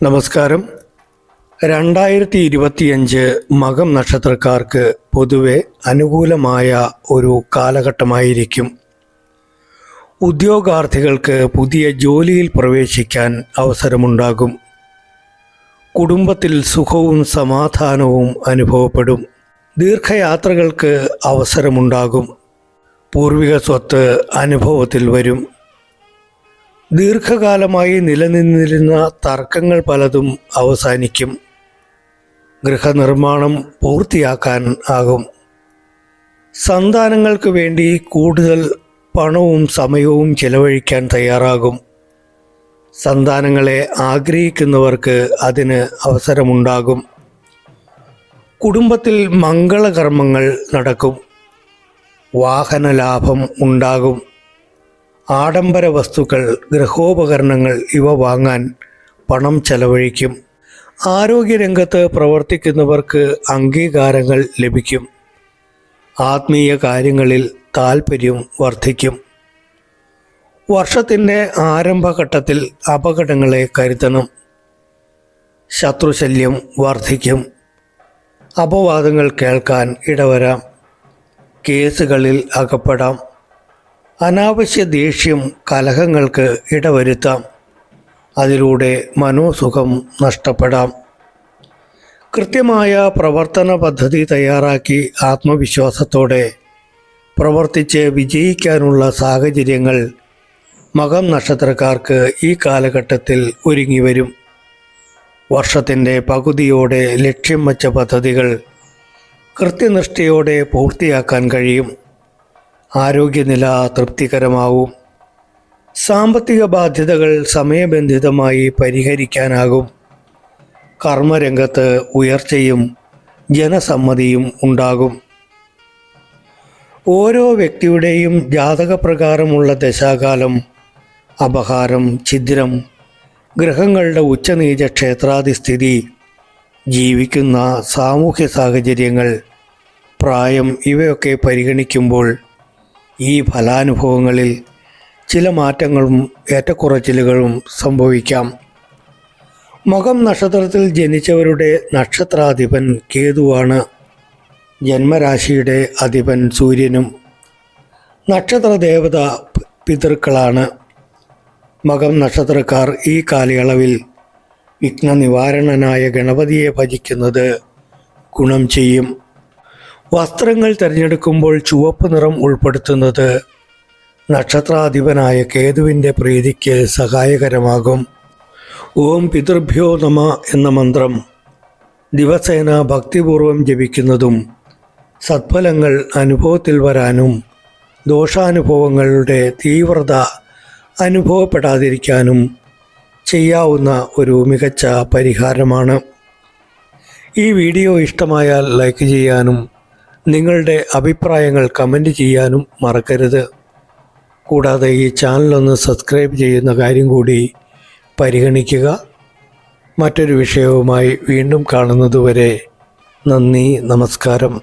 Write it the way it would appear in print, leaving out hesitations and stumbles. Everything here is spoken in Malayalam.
നമസ്കാരം. 2025 മകം നക്ഷത്രക്കാർക്ക് പൊതുവെ അനുകൂലമായ ഒരു കാലഘട്ടമായിരിക്കും. ഉദ്യോഗാർത്ഥികൾക്ക് പുതിയ ജോലിയിൽ പ്രവേശിക്കാൻ അവസരമുണ്ടാകും. കുടുംബത്തിൽ സുഖവും സമാധാനവും അനുഭവപ്പെടും. ദീർഘയാത്രകൾക്ക് അവസരമുണ്ടാകും. പൂർവിക സ്വത്ത് അനുഭവത്തിൽ വരും. ദീർഘകാലമായി നിലനിന്നിരുന്ന തർക്കങ്ങൾ പലതും അവസാനിക്കും. ഗൃഹനിർമ്മാണം പൂർത്തിയാക്കാൻ ആകും. സന്താനങ്ങൾക്ക് വേണ്ടി കൂടുതൽ പണവും സമയവും ചെലവഴിക്കാൻ തയ്യാറാകും. സന്താനങ്ങളെ ആഗ്രഹിക്കുന്നവർക്ക് അതിന് അവസരമുണ്ടാകും. കുടുംബത്തിൽ മംഗളകർമ്മങ്ങൾ നടക്കും. വാഹനലാഭം ഉണ്ടാകും. ആഡംബര വസ്തുക്കൾ, ഗൃഹോപകരണങ്ങൾ ഇവ വാങ്ങാൻ പണം ചെലവഴിക്കും. ആരോഗ്യരംഗത്ത് പ്രവർത്തിക്കുന്നവർക്ക് അംഗീകാരങ്ങൾ ലഭിക്കും. ആത്മീയ കാര്യങ്ങളിൽ താൽപ്പര്യം വർദ്ധിക്കും. വർഷത്തിൻ്റെ ആരംഭഘട്ടത്തിൽ അപകടങ്ങളെ കരുതണം. ശത്രുശല്യം വർദ്ധിക്കും. അപവാദങ്ങൾ കേൾക്കാൻ ഇടവരാം. കേസുകളിൽ അകപ്പെടാം. അനാവശ്യ ദേഷ്യം കലഹങ്ങൾക്ക് ഇടവരുത്താം. അതിലൂടെ മനോസുഖം നഷ്ടപ്പെടാം. കൃത്യമായ പ്രവർത്തന പദ്ധതി തയ്യാറാക്കി ആത്മവിശ്വാസത്തോടെ പ്രവർത്തിച്ച് വിജയിക്കാനുള്ള സാഹചര്യങ്ങൾ മകം നക്ഷത്രക്കാർക്ക് ഈ കാലഘട്ടത്തിൽ ഒരുങ്ങി വരും. വർഷത്തിൻ്റെ പകുതിയോടെ ലക്ഷ്യം വച്ച പദ്ധതികൾ കൃത്യനിഷ്ഠയോടെ പൂർത്തിയാക്കാൻ കഴിയും. ആരോഗ്യനില തൃപ്തികരമാവും. സാമ്പത്തിക ബാധ്യതകൾ സമയബന്ധിതമായി പരിഹരിക്കാനാകും. കർമ്മരംഗത്ത് ഉയർച്ചയും ജനസമ്മതിയും ഉണ്ടാകും. ഓരോ വ്യക്തിയുടെയും ജാതകപ്രകാരമുള്ള ദശാകാലം, അപഹാരം, ഛിദ്രം, ഗ്രഹങ്ങളുടെ ഉച്ചനീച ക്ഷേത്രാധിസ്ഥിതി, ജീവിക്കുന്ന സാമൂഹ്യ സാഹചര്യങ്ങൾ, പ്രായം ഇവയൊക്കെ പരിഗണിക്കുമ്പോൾ ഈ ഫലാനുഭവങ്ങളിൽ ചില മാറ്റങ്ങളും ഏറ്റക്കുറച്ചിലുകളും സംഭവിക്കാം. മകം നക്ഷത്രത്തിൽ ജനിച്ചവരുടെ നക്ഷത്രാധിപൻ കേതുവാണ്. ജന്മരാശിയുടെ അധിപൻ സൂര്യനും. നക്ഷത്രദേവത പിതൃക്കളാണ്. മകം നക്ഷത്രക്കാർ ഈ കാലയളവിൽ വിഘ്നനിവാരണനായ ഗണപതിയെ ഭജിക്കുന്നത് ഗുണം ചെയ്യും. വസ്ത്രങ്ങൾ തിരഞ്ഞെടുക്കുമ്പോൾ ചുവപ്പ് നിറം ഉൾപ്പെടുത്തുന്നത് നക്ഷത്രാധിപനായ കേതുവിൻ്റെ പ്രീതിക്ക് സഹായകരമാകും. ഓം പിതൃഭ്യോ നമ എന്ന മന്ത്രം ദിവസേന ഭക്തിപൂർവം ജപിക്കുന്നതും സത്ഫലങ്ങൾ അനുഭവത്തിൽ വരാനും ദോഷാനുഭവങ്ങളുടെ തീവ്രത അനുഭവപ്പെടാതിരിക്കാനും ചെയ്യാവുന്ന ഒരു മികച്ച പരിഹാരമാണ്. ഈ വീഡിയോ ഇഷ്ടമായാൽ ലൈക്ക് ചെയ്യാനും നിങ്ങളുടെ അഭിപ്രായങ്ങൾ കമൻറ്റ് ചെയ്യാനും മറക്കരുത്. കൂടാതെ ഈ ചാനലൊന്ന് സബ്സ്ക്രൈബ് ചെയ്യുന്ന കാര്യം കൂടി പരിഗണിക്കുക. മറ്റൊരു വിഷയവുമായി വീണ്ടും കാണുന്നതുവരെ നന്ദി, നമസ്കാരം.